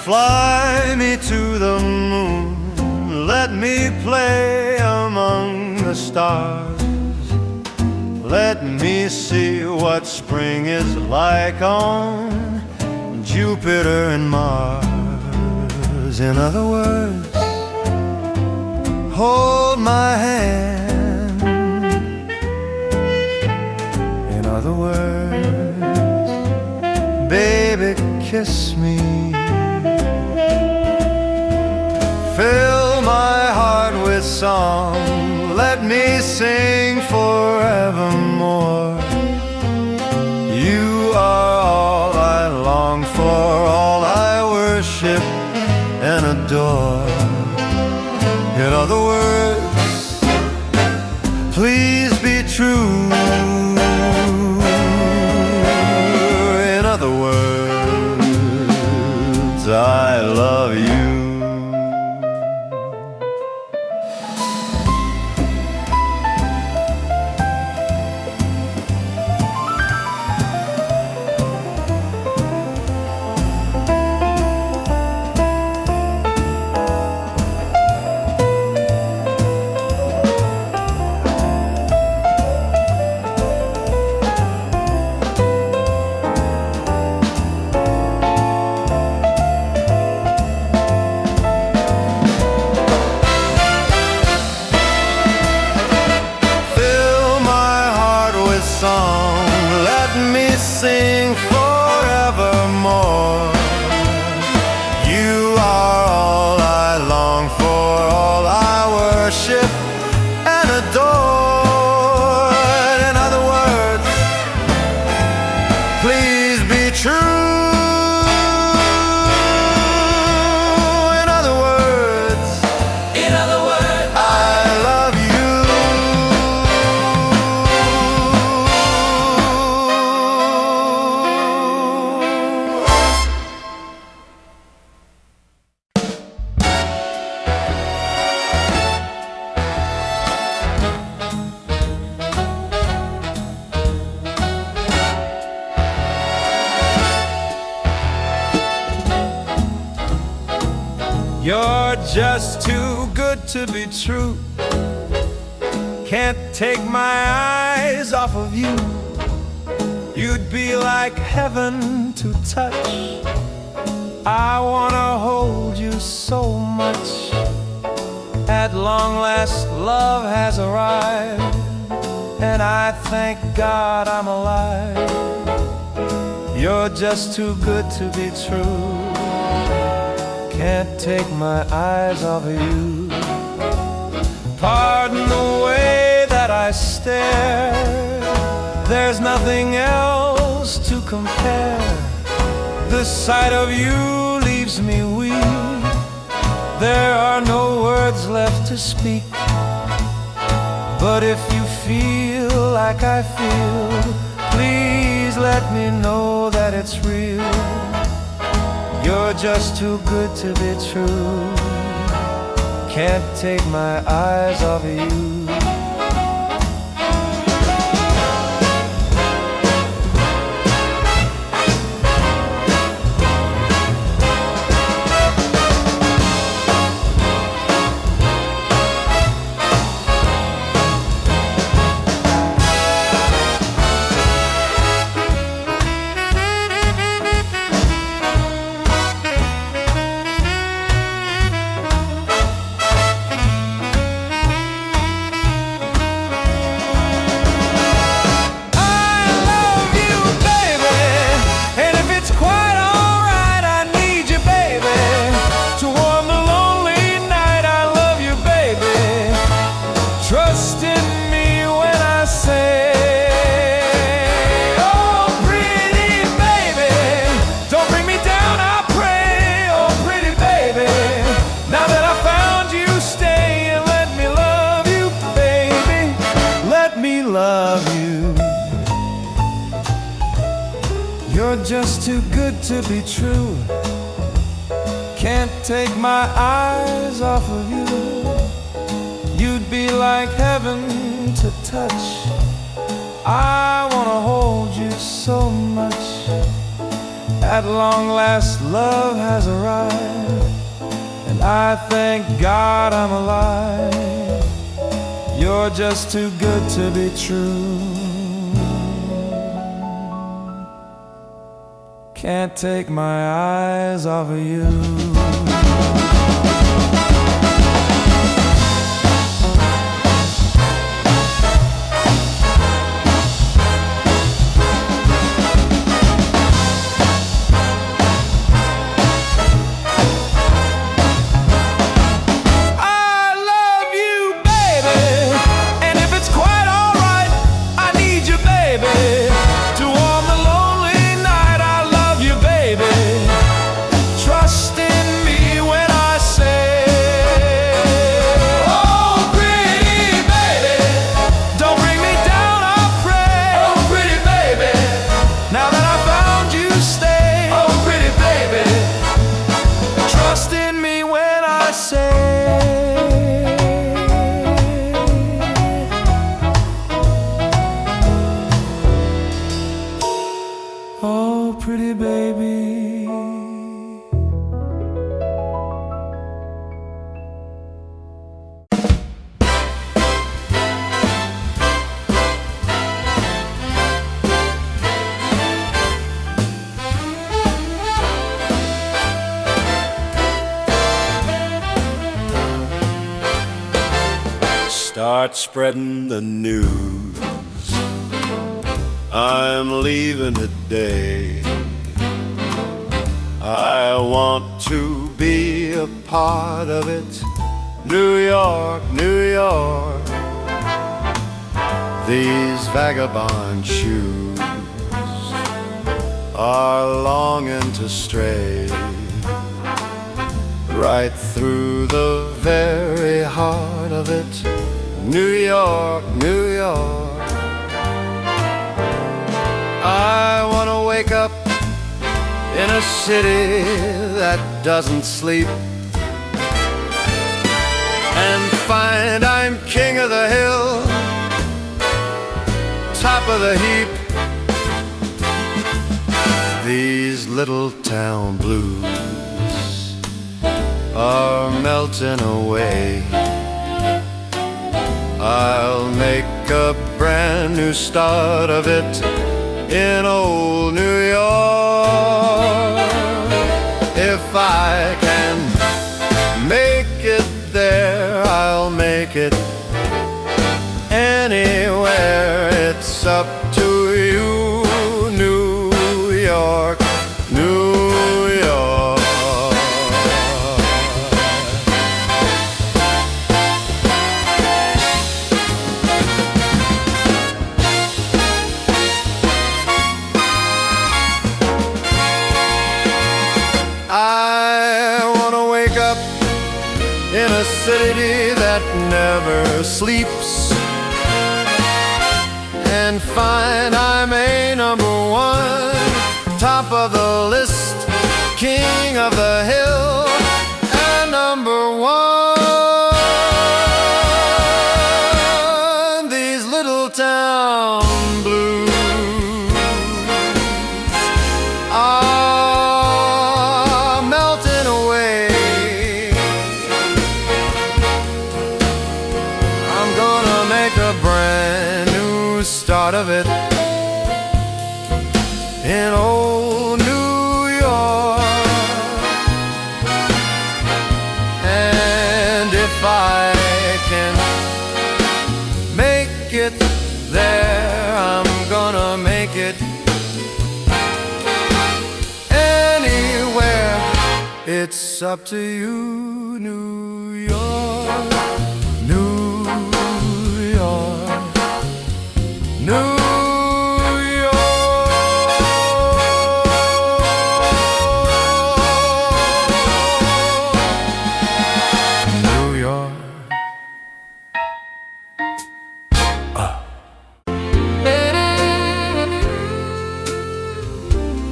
Fly me to the moon, let me play among the stars. Let me see what spring is like on Jupiter and Mars. In other words, hold my hand. In other words, baby, kiss me. Fill my heart with song, let me sing forevermore. You are all I long for, all I worship and adore. In other words, please be true. In other words, I love you. Let me sing forevermore. You are all I long for, all I worship and adore. In other words, please be true. In other words, I love you. You're just too good to be true. Can't take my eyes off of you. You'd be like heaven to touch. I wanna hold you so much. At long last, love has arrived, and I thank God I'm alive. You're just too good to be true. Can't take my eyes off of you. Pardon the way that I stare. There's nothing else to compare. The sight of you leaves me weak. There are no words left to speak. But if you feel like I feel, please let me know that it's real. You're just too good to be true. Can't take my eyes off of you. Trust in me when I say, oh pretty baby, don't bring me down, I pray. Oh pretty baby, now that I found you, stay and let me love you, baby. Let me love you. You're just too good to be true. Can't take my eyes off of you. You'd be like heaven to touch. I wanna hold you so much. At long last love has arrived, and I thank God I'm alive. You're just too good to be true. Can't take my eyes off of you. Oh, pretty baby. Start spreading the news. I'm leaving today. I want to be a part of it. New York, New York. These vagabond shoes are longing to stray right through the very heart of it. New York, New York. I want to wake up in a city that doesn't sleep and find I'm king of the hill, top of the heap. These little town blues are melting away. I'll make a brand new start of it in old New York. If I can make it there, I'll make it anywhere. It's up to you, New York, New York. I want to wake up in a city that never sleeps and find I'm a number one, top of the list, king of the hill, and number one. These little town blues are melting away. I'm gonna make a brand new start of it in old New York. And if I can make it there, I'm gonna make it anywhere. It's up to you, New York, New York, New York.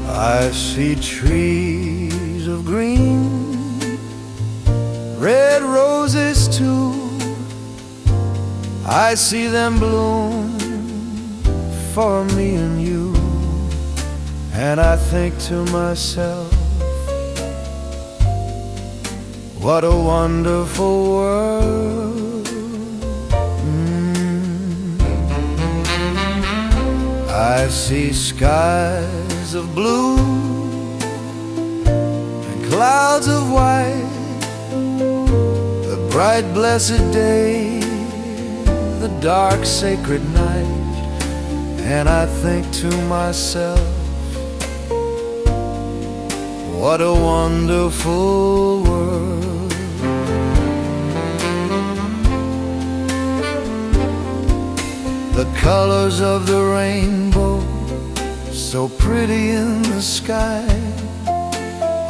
I see trees of green, red roses too. I see them bloom for me and you. And I think to myself, what a wonderful world. I see skies of blue and clouds of white, the bright blessed day, the dark sacred night. And I think to myself, what a wonderful world. The colors of the rainbow, so pretty in the sky,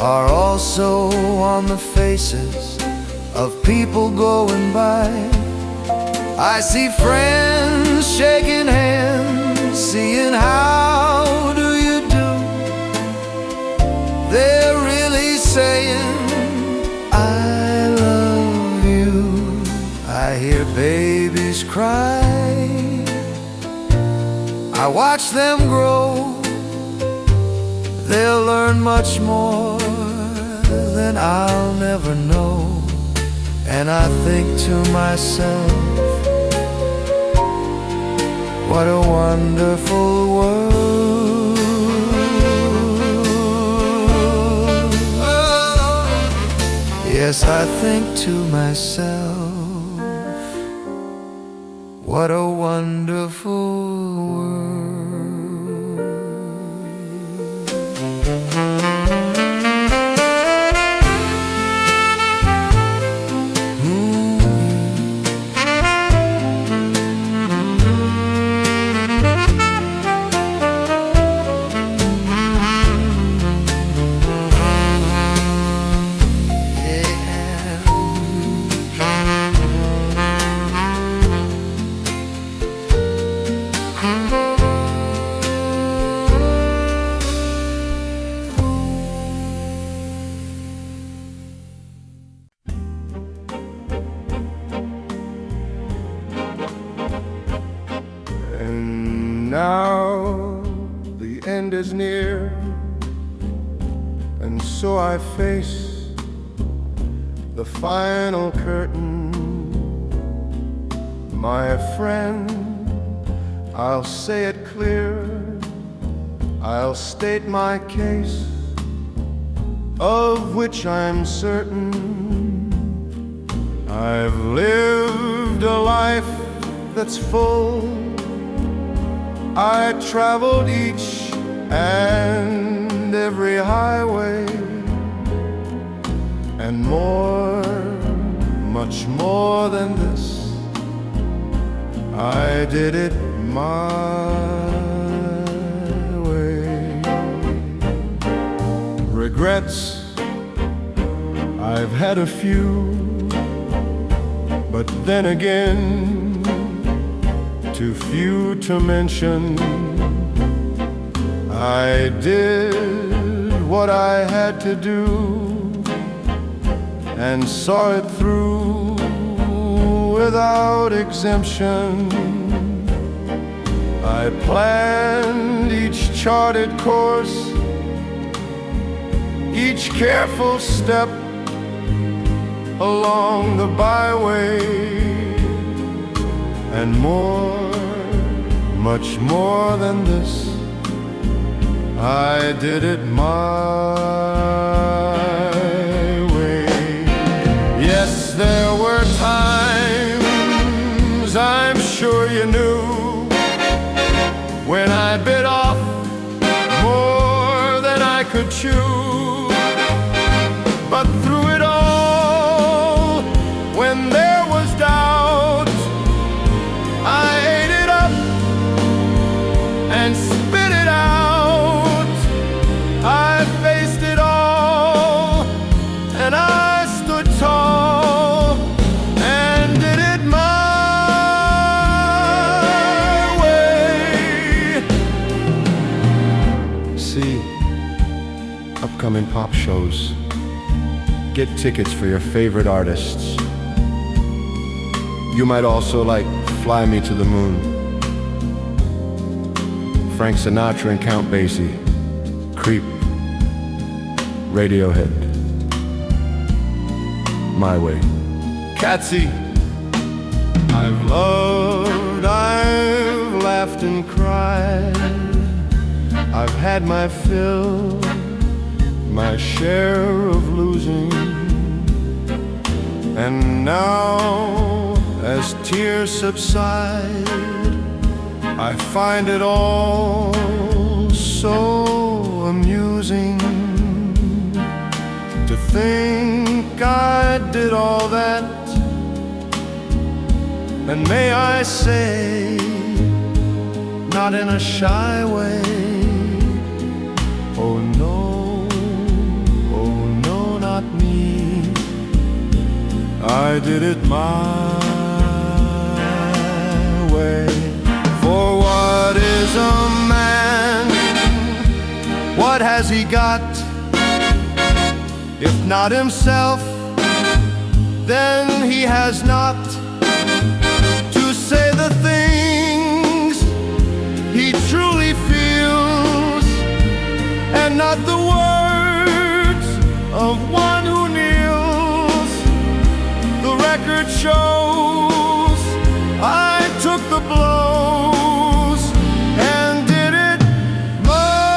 are also on the faces of people going by. I see friends shaking hands, seeing how do you do. They're really saying, I love you. I hear babies cry, I watch them grow. They'll learn much more than I'll never know. And I think to myself, what a wonderful world. Yes, I think to myself, what a wonderful world. And now the end is near, and so I face the final curtain. My friend, I'll say it clear, I'll state my case, of which I'm certain. I've lived a life that's full. I traveled each and every highway, and more, much more than this, I did it my way. Regrets, I've had a few, but then again, too few to mention. I did what I had to do and saw it through without exemption. I planned each charted course, each careful step along the byway, and more, much more than this, I did it my way. Yes, there were times, I'm sure you knew, when I bit off more than I could chew. But through it all, when there was doubt, I ate it up and spit it out. I faced it all, and I stood tall and did it my way. See upcoming pop shows. Get tickets for your favorite artists. You might also like Fly Me to the Moon, Frank Sinatra and Count Basie, Creep, Radiohead, My Way. Catsy. I've loved, I've laughed and cried, I've had my fill, my share of losing. And now, as tears subside, I find it all so amusing to think I did all that. And may I say, not in a shy way, oh no, not me. I did it my way. For what is a man? What has he got? If not himself, then he has not to say the things he truly feels, and not the words of one who kneels. The record shows I took the blows and did it my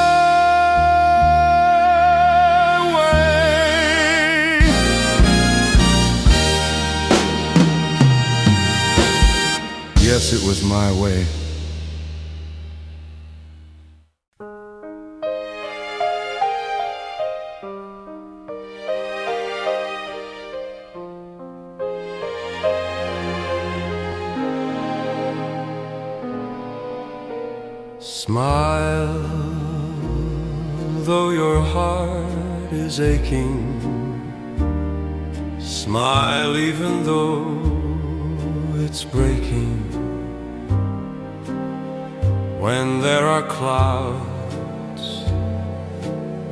way. Yes, it was my way. Smile, though your heart is aching. Smile even though it's breaking. When there are clouds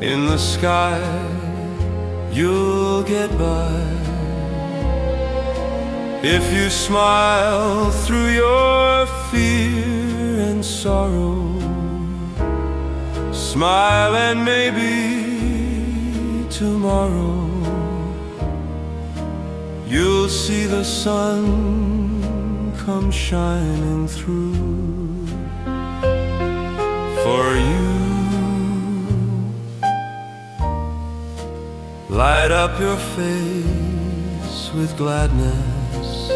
in the sky, you'll get by. If you smile through your fear and sorrow, smile and maybe tomorrow you'll see the sun come shining through for you. Light up your face with gladness,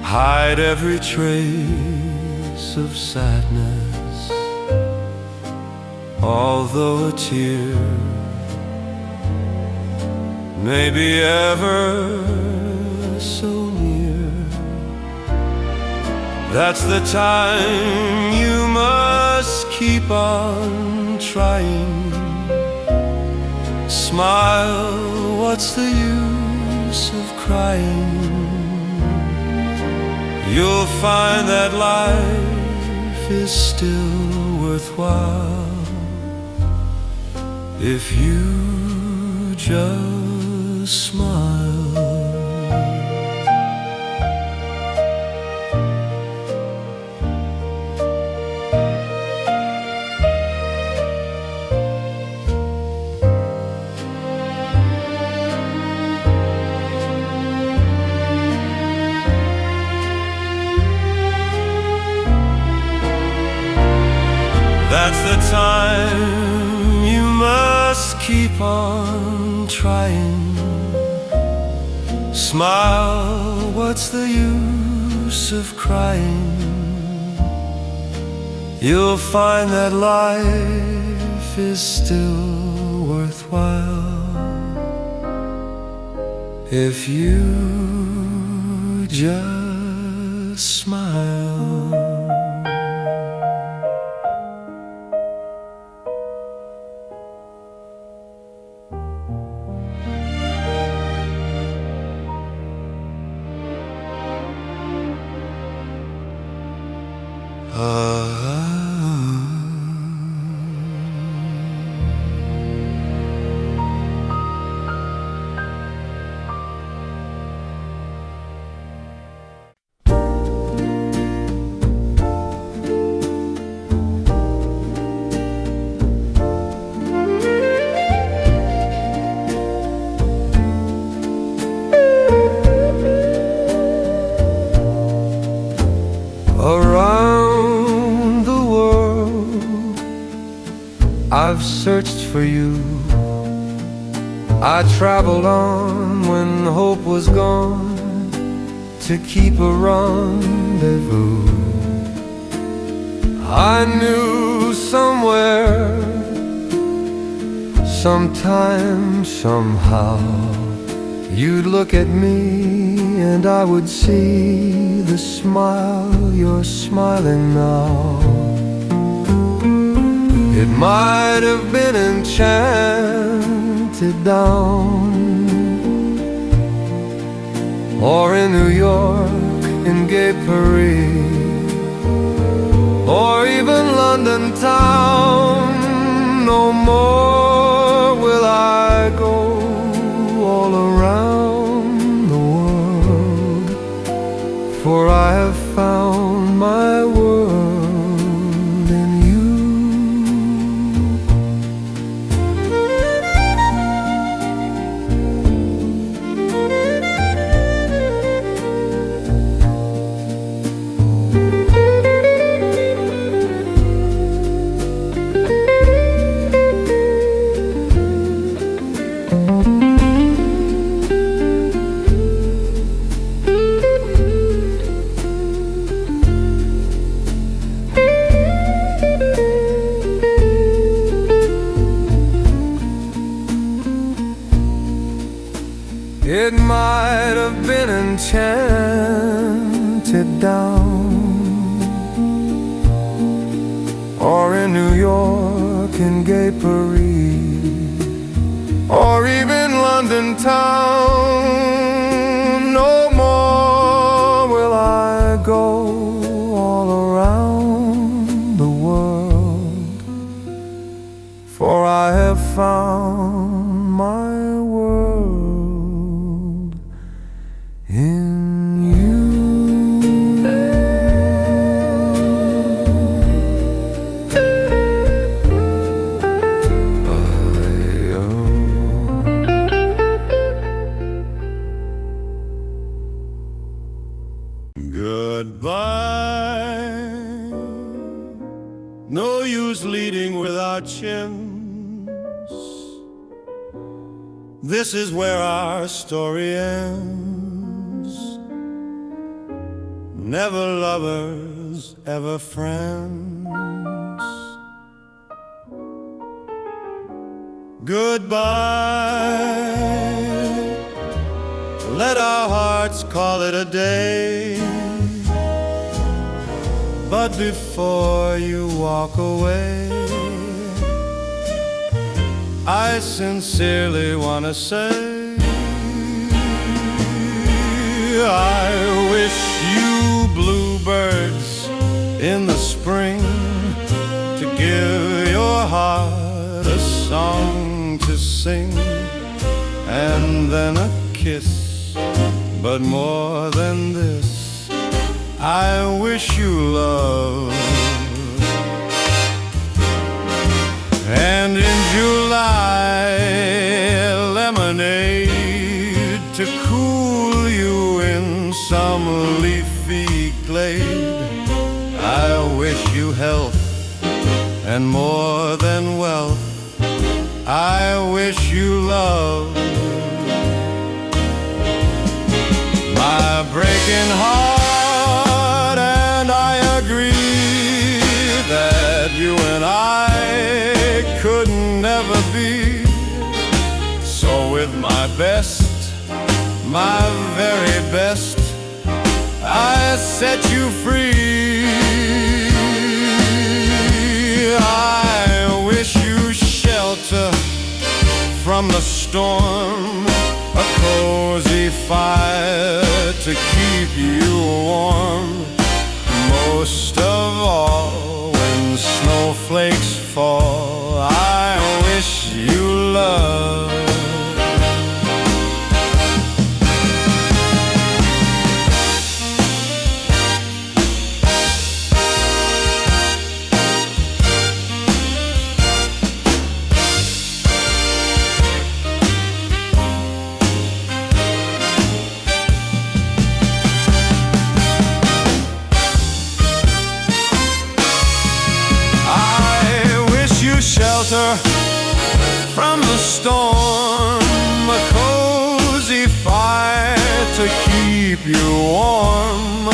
hide every trace of sadness. Although a tear may be ever so near, that's the time you must keep on trying. Smile, what's the use of crying? You'll find that life is still worthwhile if you just smile. That's the time you must keep on trying. Smile, what's the use of crying? You'll find that life is still worthwhile if you just smile. searched for you. I traveled on when hope was gone to keep a rendezvous. I knew somewhere, sometime, somehow, you'd look at me and I would see the smile you're smiling now. It might have been enchanted down, or in New York, in gay Paris, or even London town. No more will I go all around the world, for I have found my world in you. It might have been enchanted down, or in New York, in gay Paris, or even London town. No more will I go all around the world, for I have found my world in you. Goodbye. No use leading without chins. This is where our story ends. Never lovers, ever friends. Goodbye. Let our hearts call it a day. But before you walk away, I sincerely want to say, I wish you bluebirds in the spring to give your heart a song to sing, and then a kiss. But more than this, I wish you love. And in July, lemonade to cool you in some leafy glade. I wish you health and more than wealth. I wish you love. My breaking heart and I agree that you and I could never be. So with my best, my very best, I set you free. I wish you shelter from the storm, a cozy fire to keep you warm. Most of all, when snowflakes fall, I wish you love. I wish you keep you warm,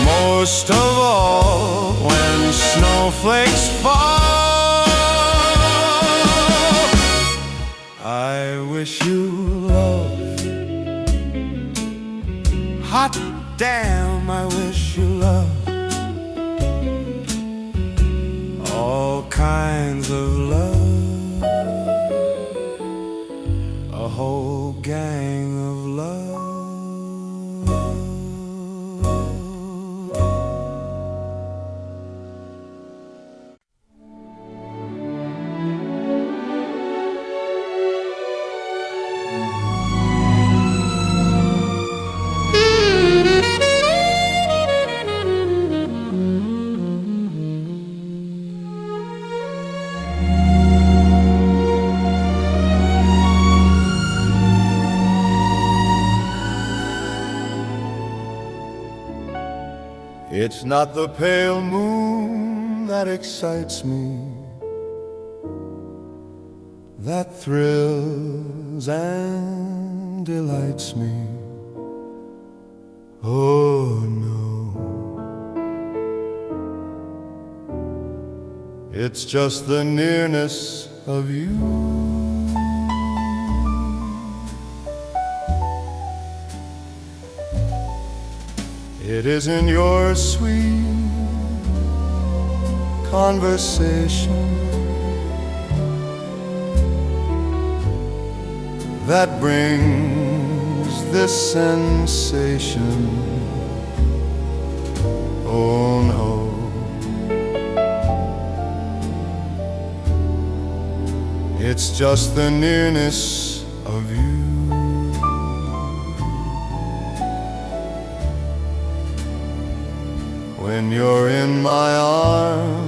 most of all when snowflakes fall. I wish you love, hot damn, I wish you love, all kinds of love, a whole gang of love. It's not the pale moon that excites me, that thrills and delights me. Oh no, it's just the nearness of you. It isn't your sweet conversation that brings this sensation. Oh no, it's just the nearness of you. When you're in my arms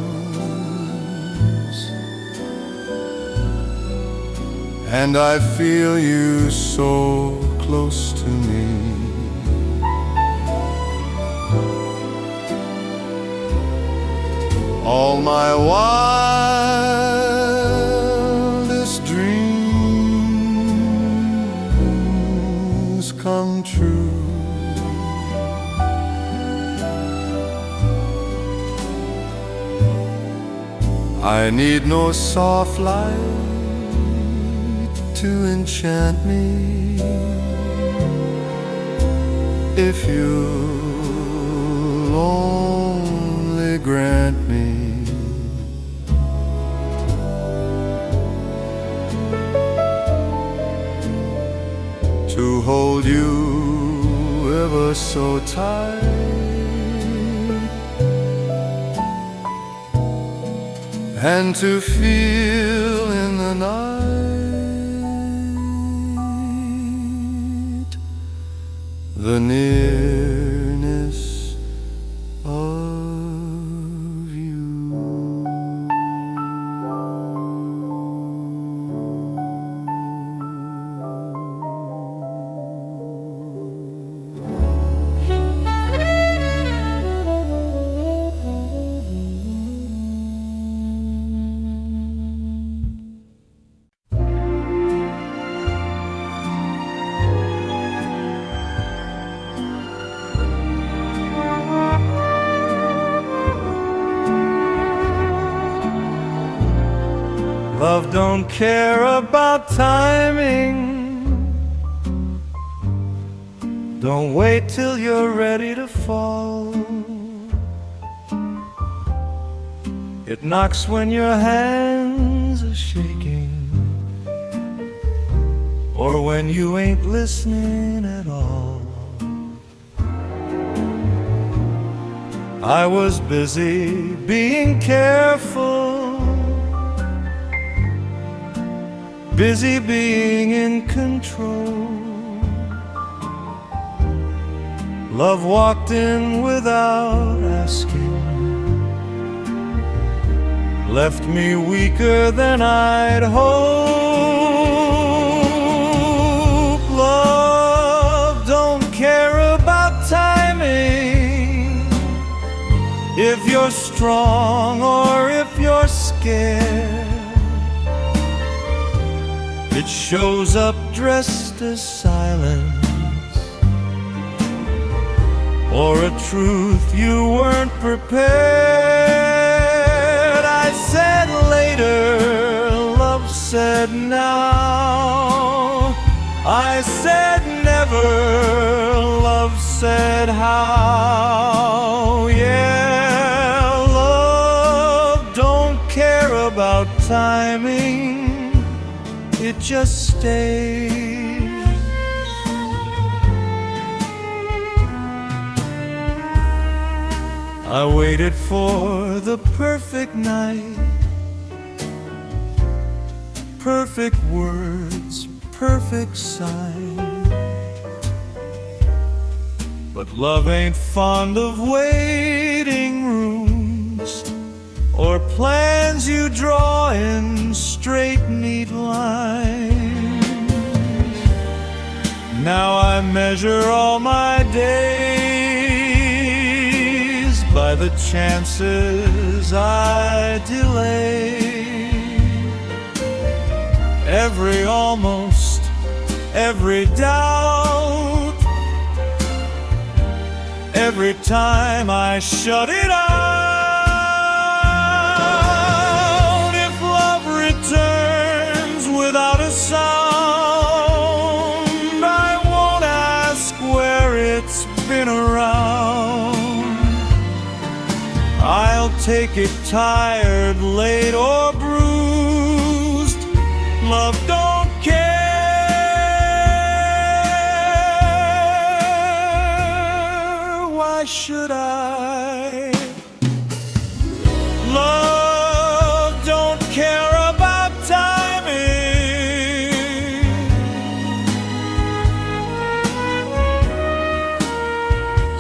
and I feel you so close to me, all my wildest dreams come true. I need no soft light to enchant me. If you'll only grant me to hold you ever so tight, and to feel in the night the nearness of you. Love don't care about timing. Don't wait till you're ready to fall. It knocks when your hands are shaking, or when you ain't listening at all. I was busy being careful, busy being in control. Love walked in without asking, left me weaker than I'd hoped. Love don't care about timing, if you're strong or if you're scared. It shows up dressed as silence or a truth you weren't prepared. I said later, love said now. I said never, love said how. Yeah, love don't care about timing, it just stays. I waited for the perfect night, perfect words, perfect sign. But love ain't fond of waiting rooms or plans you draw in straight, neat lines. Now I measure all my days by the chances I delay. Every almost, every doubt, every time I shut it out. If love returns without a sound, I won't ask where it's been around. I'll take it tired, late or bruised. Love don't care. Why should I? Love don't care about timing.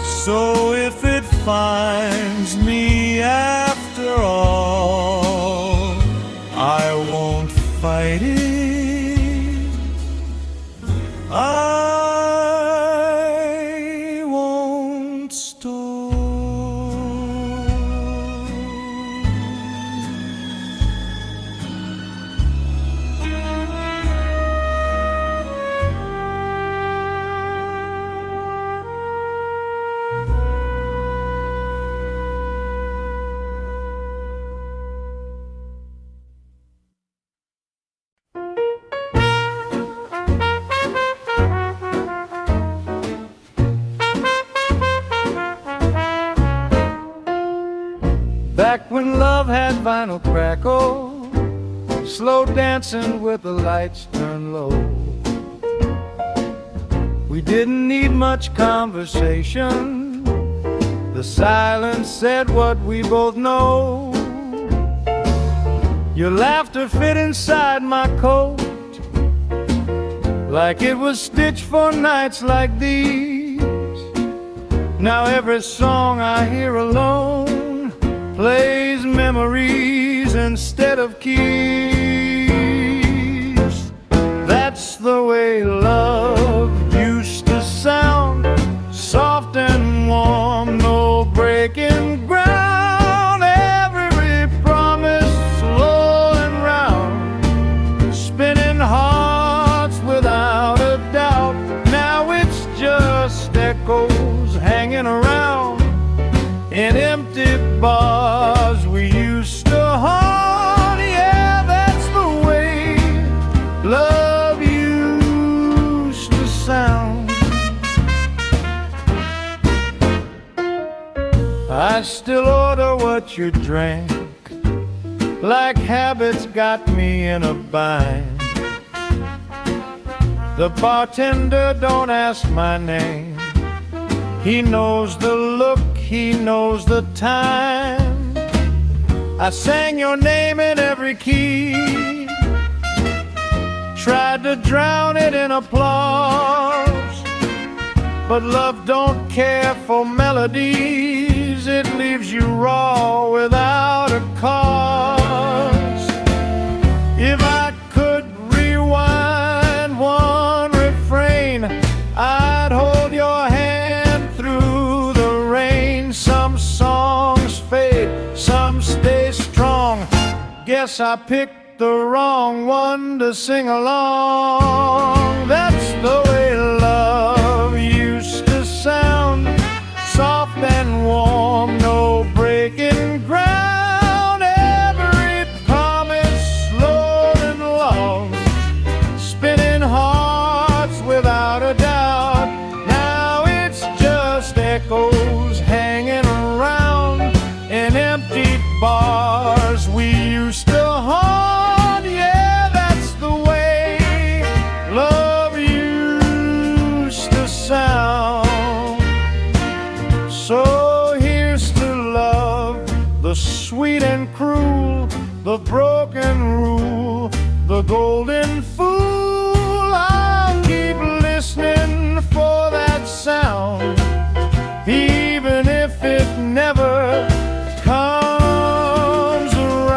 So if it finds me after all, I won't fight it. I won't stall. Back when love had vinyl crackle, slow dancing with the lights turned low. We didn't need much conversation. The silence said what we both know. Your laughter fit inside my coat like it was stitched for nights like these. Now every song I hear alone plays memories instead of keys. That's the way love used to sound, soft and warm, no breaking ground. Every promise slow and round, spinning hearts without a doubt. Now it's just echoes hanging around in empty bars we used to haunt. Yeah, that's the way love used to sound. I still order what you drank, like habits got me in a bind. The bartender don't ask my name, he knows the look, he knows the time. I sang your name in every key, tried to drown it in applause. But love don't care for melodies, it leaves you raw without a cause. If I could rewind one refrain, I'd hold your hand through the rain. Some songs fade, some stay strong. Guess I picked the wrong one to sing along. That's the way love used to sound, soft the broken rule, the golden fool. I'll keep listening for that sound, even if it never comes around.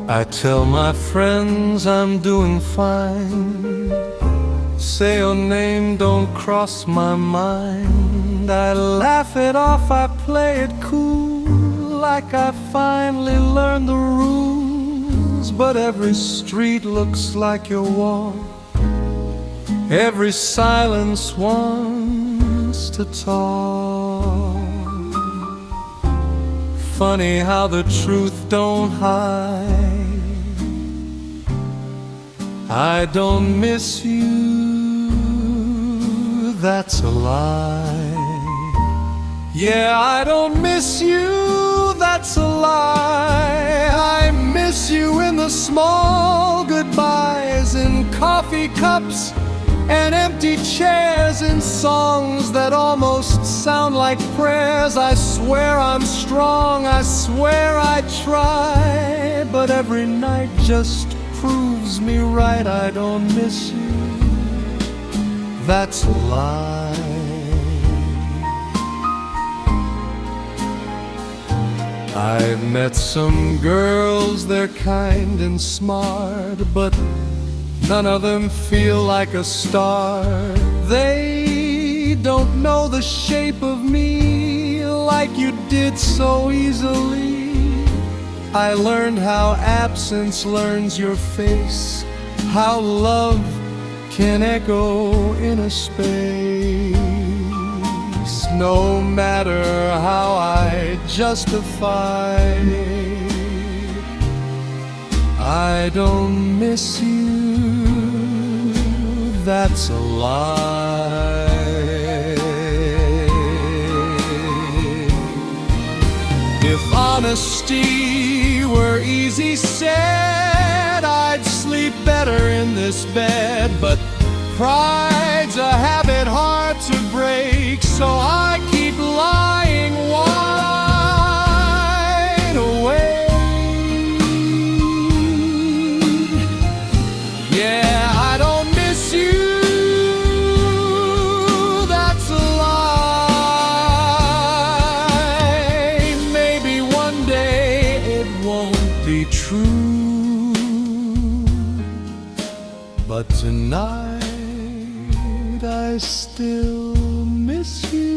I tell my friends I'm doing fine. Say your name, don't cross my mind. I laugh it off, I play it cool, like I finally learned the rules. But every street looks like your wall, every silence wants to talk. Funny how the truth don't hide. I don't miss you, that's a lie. Yeah, I don't miss you, that's a lie. I miss you in the small goodbyes, in coffee cups and empty chairs, in songs that almost sound like prayers. I swear I'm strong, I swear I try, but every night just proves me right. I don't miss you, that's a lie. I've met some girls, they're kind and smart, but none of them feel like a star. They don't know the shape of me like you did so easily. I learned how absence learns your face, how love can echo in a space. No matter how I justify, I don't miss you, that's a lie. If honesty were easy said, I'd sleep better in this bed. But pride's a habit hard to break, so I keep lying wide awake. Yeah, I don't miss you, that's a lie. Maybe one day it won't be true, but tonight I still miss you.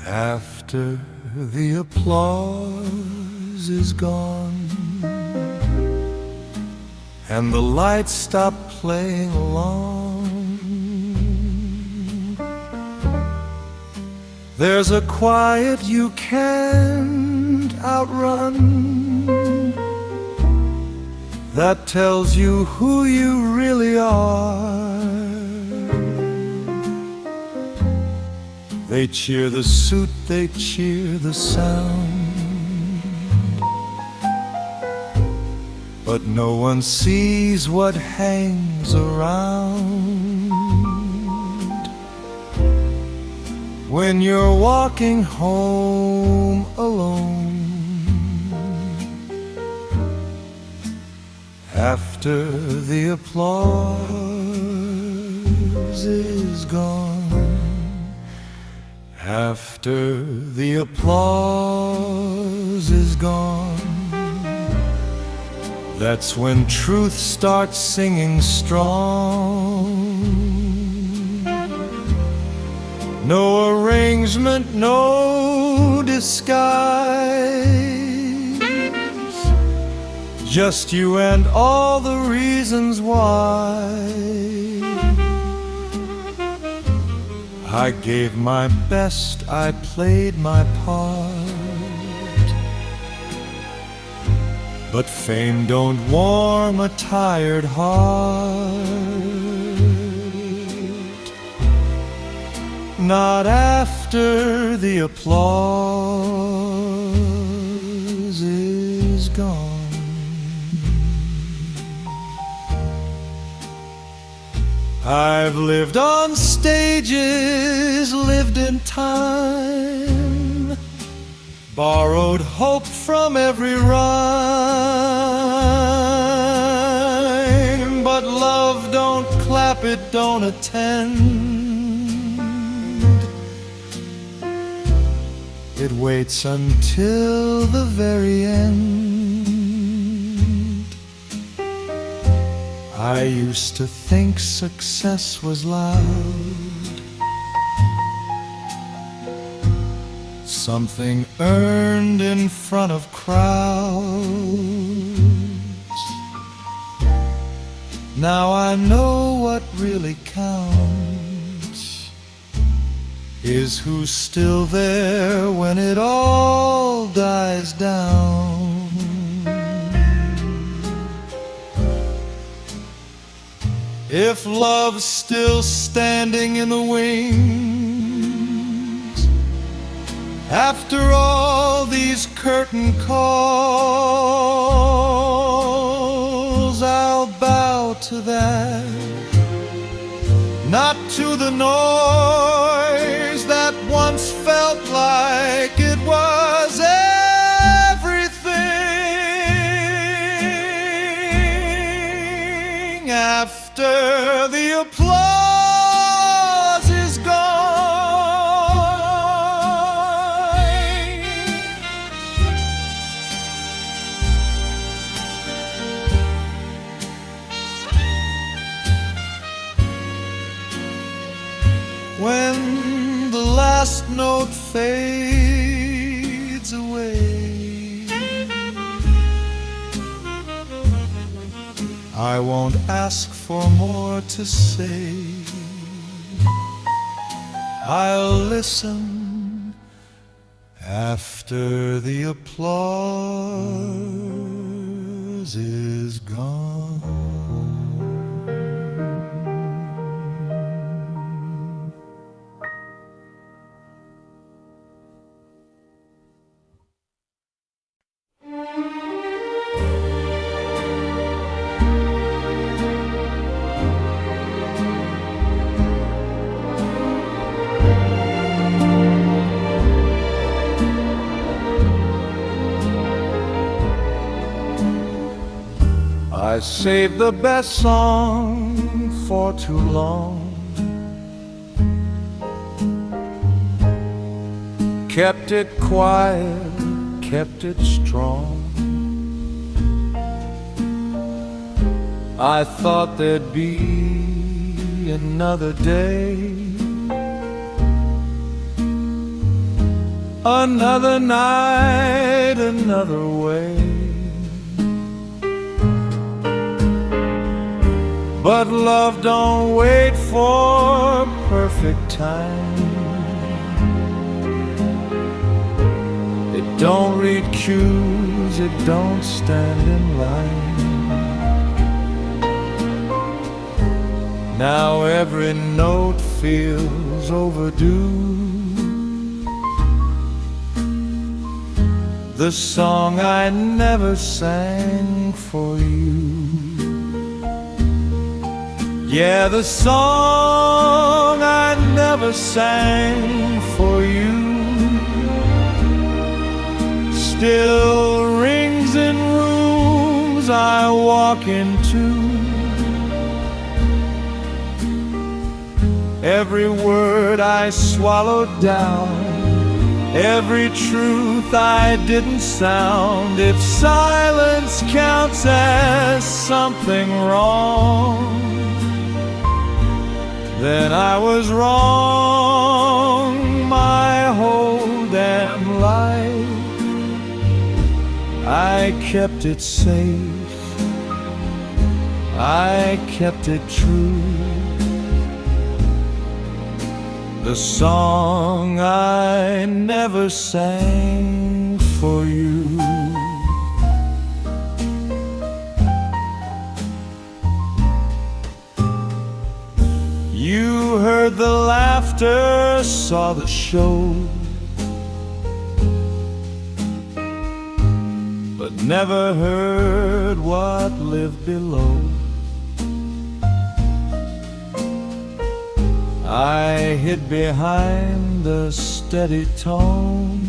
After the applause is gone and the lights stop playing along, there's a quiet you can't outrun that tells you who you really are. They cheer the suit, they cheer the sound, but no one sees what hangs around. When you're walking home alone, after the applause is gone, after the applause is gone, that's when truth starts singing strong. No arrangement, no disguise, just you and all the reasons why. I gave my best, I played my part, but fame don't warm a tired heart. Not after the applause is gone. I've lived on stages, lived in time, borrowed hope from every rhyme, but love don't clap, it don't attend. It waits until the very end. I used to think success was loud, something earned in front of crowds. Now I know what really counts is who's still there when it all dies down. If love's still standing in the wings after all these curtain calls, I'll bow to that, not to the noise that once felt like it was everything. After the applause is gone, when the last note fades away, I won't ask for more to say. I'll listen after the applause is gone. I saved the best song for too long, kept it quiet, kept it strong. I thought there'd be another day, another night, another way. But love don't wait for perfect time. It don't read cues, it don't stand in line. Now every note feels overdue. the song I never sang for you. Yeah, the song I never sang for you still rings in rooms I walk into. Every word I swallowed down, every truth I didn't sound. If silence counts as something wrong, then I was wrong my whole damn life. I kept it safe, I kept it true, the song I never sang for you. You heard the laughter, saw the show, but never heard what lived below. I hid behind the steady tone,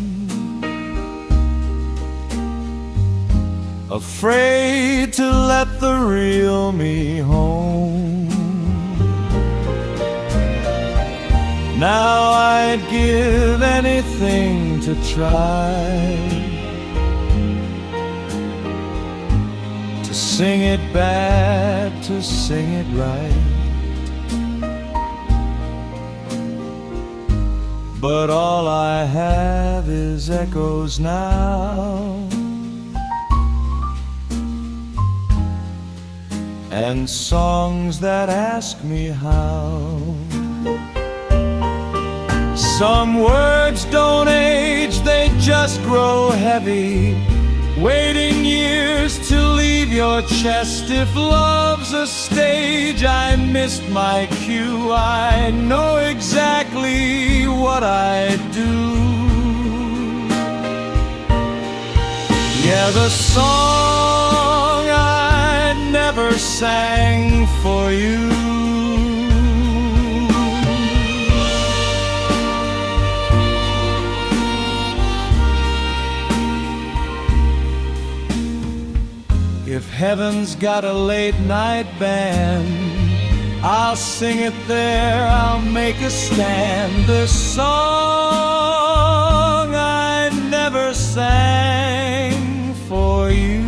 afraid to let the real me home. Now I'd give anything to try to sing it bad, to sing it right. But all I have is echoes now, and songs that ask me how. Some words don't age, they just grow heavy, waiting years to leave your chest. If love's a stage, I missed my cue. I know exactly what I do. Yeah, the song I never sang for you. If heaven's got a late night band, I'll sing it there, I'll make a stand. The song I never sang for you.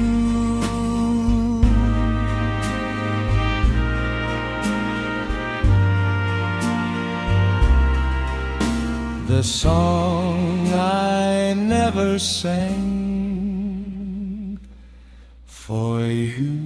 The song I never sang for you.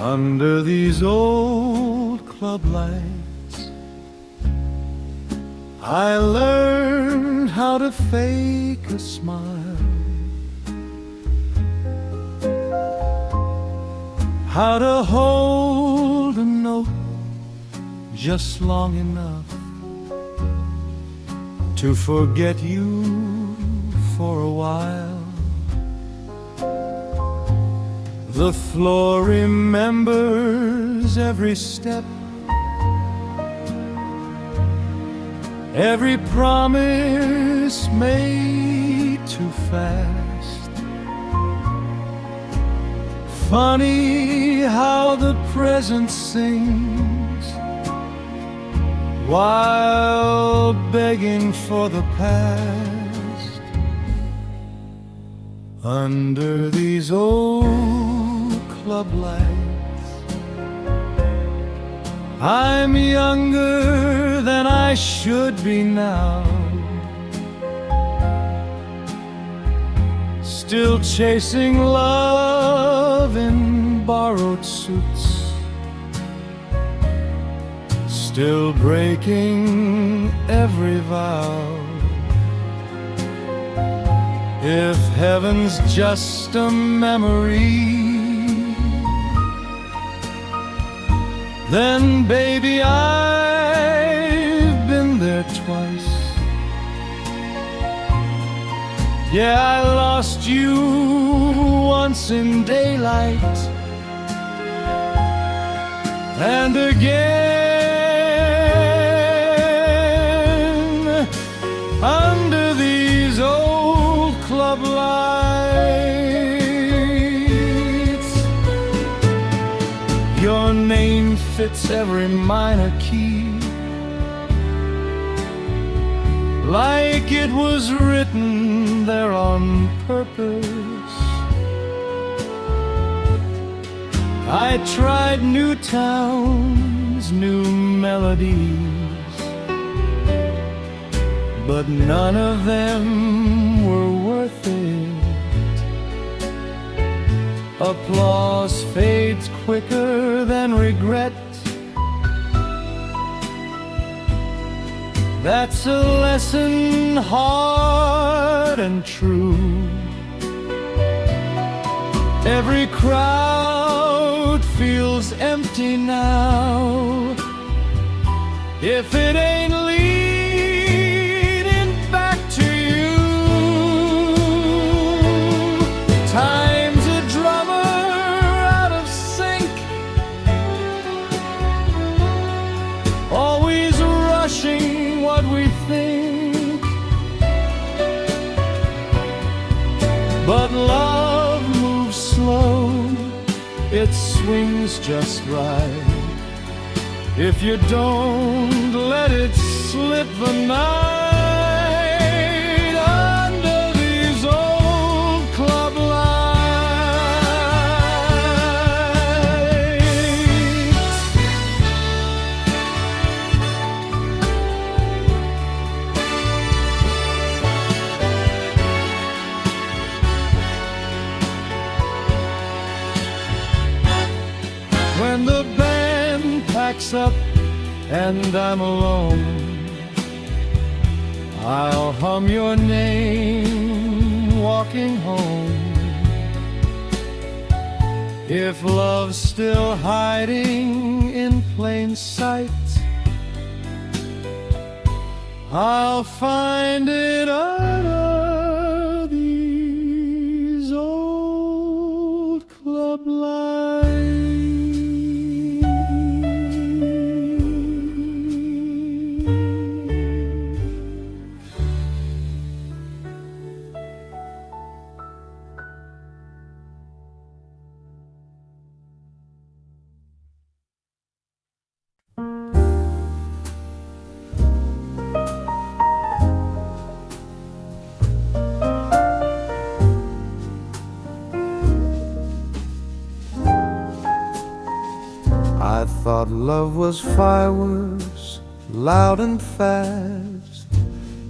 Under these old club lights, I learned how to fake a smile, how to hold a note just long enough to forget you for a while. The floor remembers every step, every promise made too fast. Funny how the present sings while begging for the past. Under these old club lights, I'm younger than I should be now. still chasing love in borrowed suits, still breaking every vow. If heaven's just a memory, then baby I've been there twice. Yeah, I lost you once in daylight, and again under these old club lights. Your name fits every minor key, like it was written there on purpose. I tried new towns, new melodies, but none of them were worth it. Applause fades quicker than regret. That's a lesson hard and true. Every crowd feels empty now if it ain't leading back to you. Time's a drummer out of sync, always rushing what we think. But love moves slow, it swings just right. If you don't let it slip the night under these old club lights. When the band packs up and I'm alone, I'll hum your name walking home. If love's still hiding in plain sight, I'll find it under these old club lights. I thought love was fireworks, loud and fast,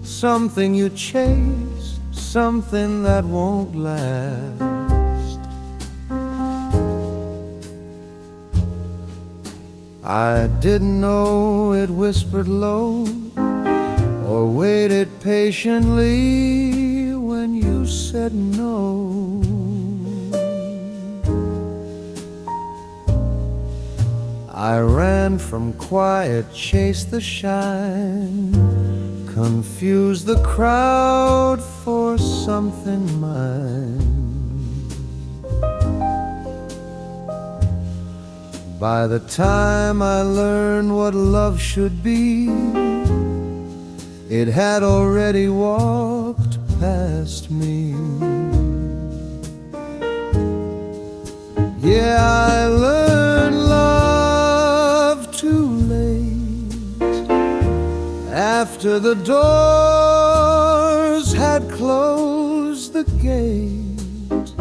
something you chase, something that won't last. I didn't know it whispered low or waited patiently when you said no. I ran from quiet, chased the shine, confused the crowd for something mine. By the time I learned what love should be, it had already walked past me. Yeah, I learned love too late, after the doors had closed the gate,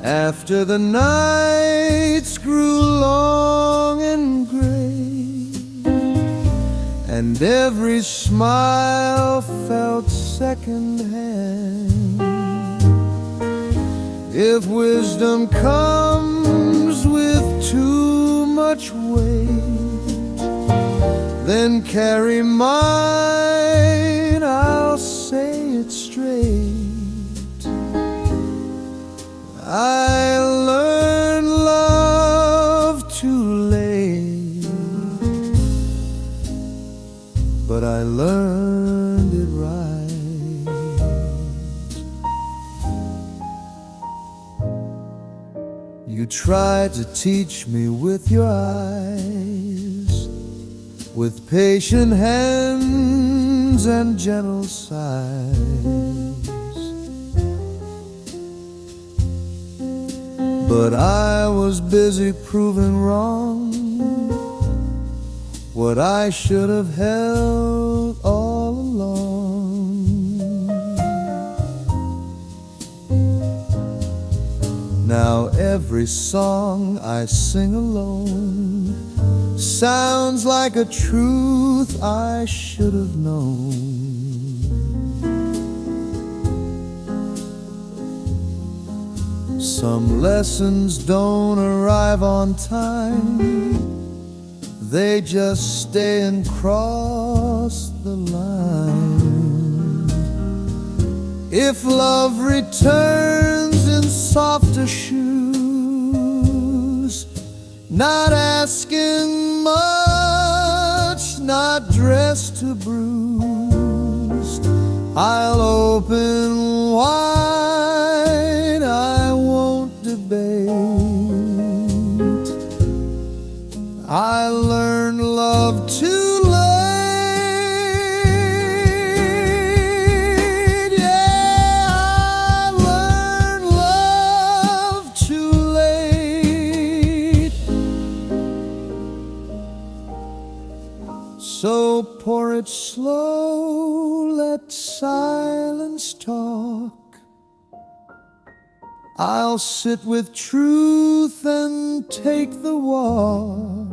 after the nights grew long and gray, and every smile felt second-hand. If wisdom comes with too much weight, then carry mine, I'll say it straight. I learned love too late, but I learned it right. You tried to teach me with your eyes, with patient hands and gentle sighs. But I was busy proving wrong what I should have held all along. Now every song I sing alone sounds like a truth I should have known. Some lessons don't arrive on time, they just stay and cross the line. If love returns in softer shoes, not asking much, not dressed to bruise, I'll open wide, I won't debate. I learned love too late. Yeah, I learned love too late. So pour it slow, let silence talk. I'll sit with truth and take the walk.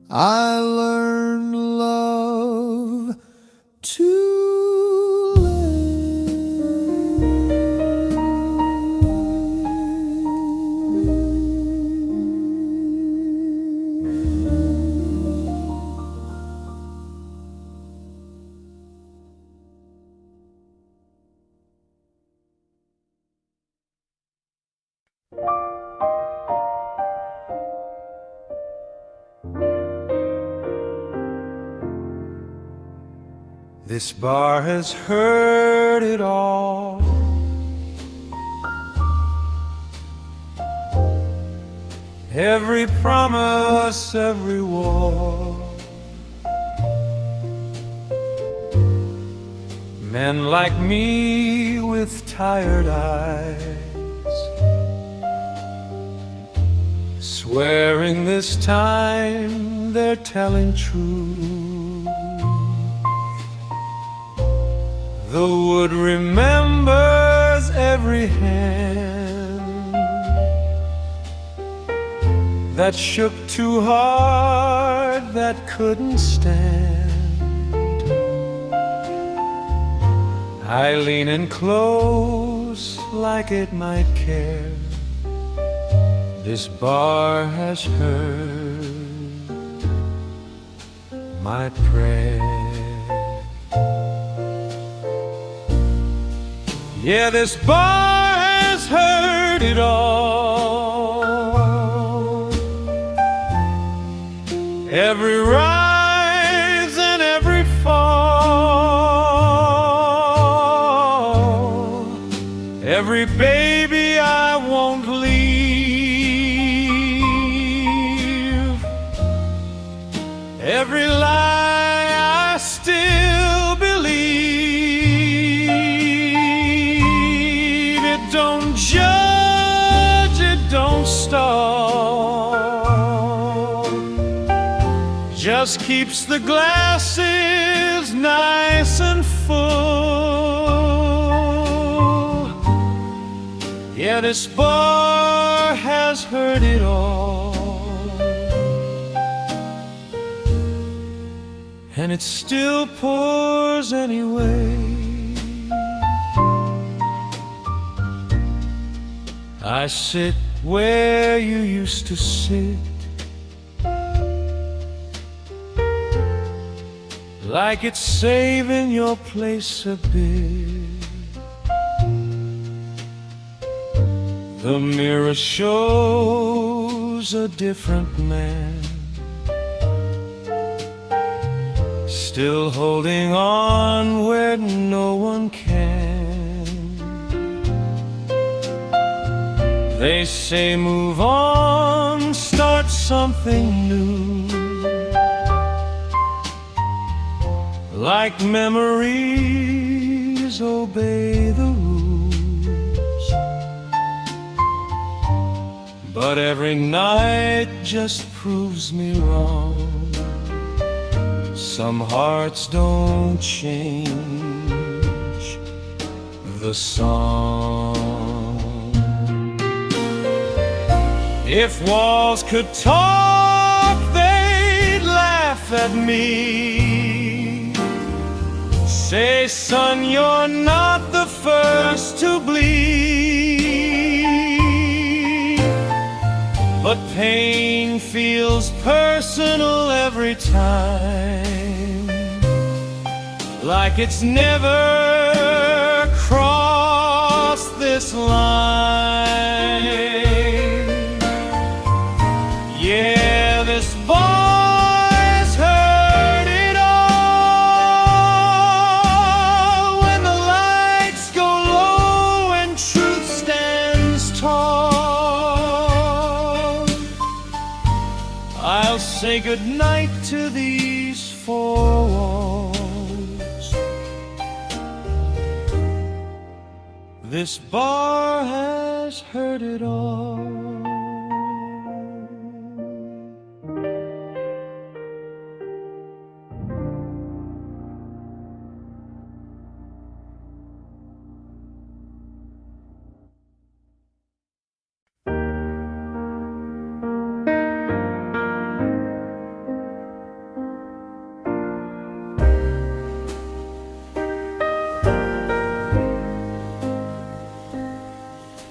I learned love too This bar has heard it all. Every promise, every war. Men like me with tired eyes, swearing this time they're telling truth. The wood remembers every hand that shook too hard, that couldn't stand. I lean in close like it might care. This bar has heard my prayer. Yeah, this bar has heard it all. Every rise and every fall. Every baby I won't leave. Every lie I still believe. Don't judge, it don't stall. Just keeps the glasses nice and full. Yeah, this bar has heard it all, and it still pours anyway. I sit where you used to sit, like it's saving your place a bit. The mirror shows a different man, still holding on where no one can. They say move on, start something new, like memories obey the rules. But every night just proves me wrong. Some hearts don't change the song. If walls could talk, they'd laugh at me. Say, son, you're not the first to bleed. But pain feels personal every time, like it's never crossed this line. Yeah, this boy's heard it all. When the lights go low and truth stands tall, I'll say goodnight to these four walls. This bar has heard it all.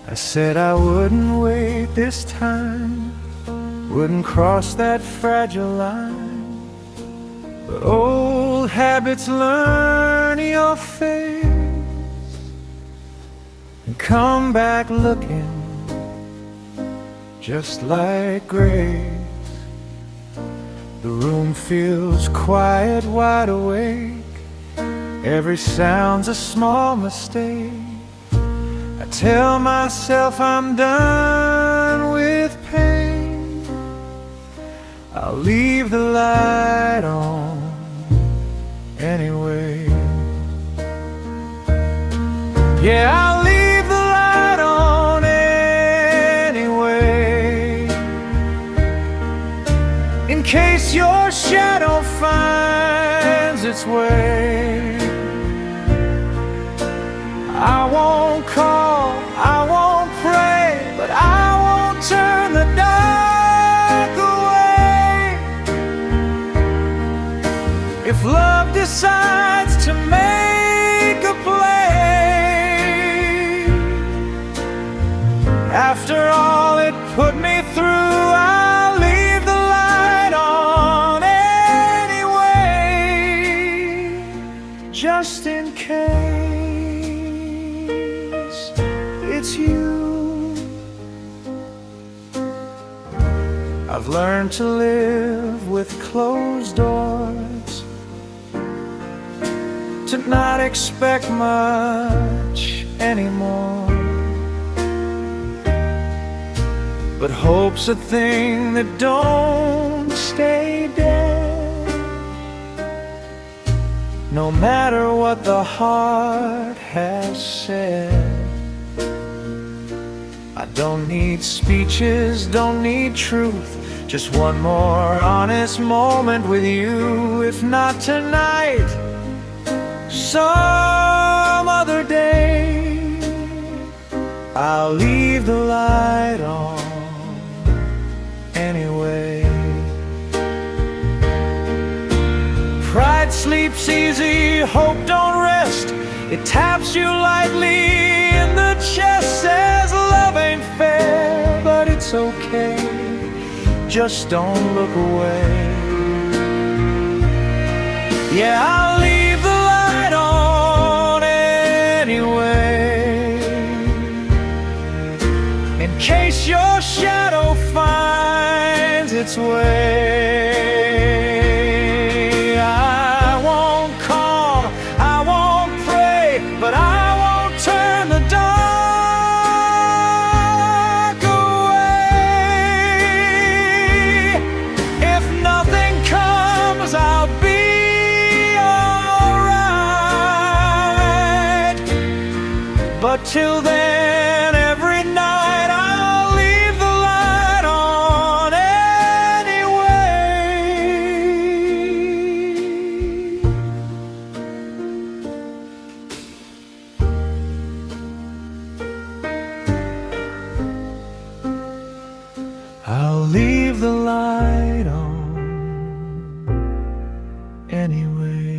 I said I wouldn't wait this time, wouldn't cross that fragile line. But old habits learn your face and come back looking just like grace. The room feels quiet, wide awake. Every sound's a small mistake. I tell myself I'm done with pain. I'll leave the light on anyway. Yeah, I'll leave the light on anyway, in case your shadow finds its way. I won't call, I won't pray, but I won't turn the dark away. If love decides to make a play, after all it put me through, I'll leave the light on anyway, just in case it's you. I've learned to live with closed doors, to not expect much anymore. But hope's a thing that don't stay dead, no matter what the heart has said. I don't need speeches, don't need truth, just one more honest moment with you. If not tonight, some other day, I'll leave the light on anyway. Pride sleeps easy, hope don't rest. It taps you lightly in the chest, says love ain't fair. just don't look away. Yeah, I'll leave the light on anyway, in case your shadow finds its way. I won't call, I won't pray, but I won't turn the dark away. If nothing comes, I'll be alright. But till then, every night I'll leave the light on anyway. I'll leave the light on anyway.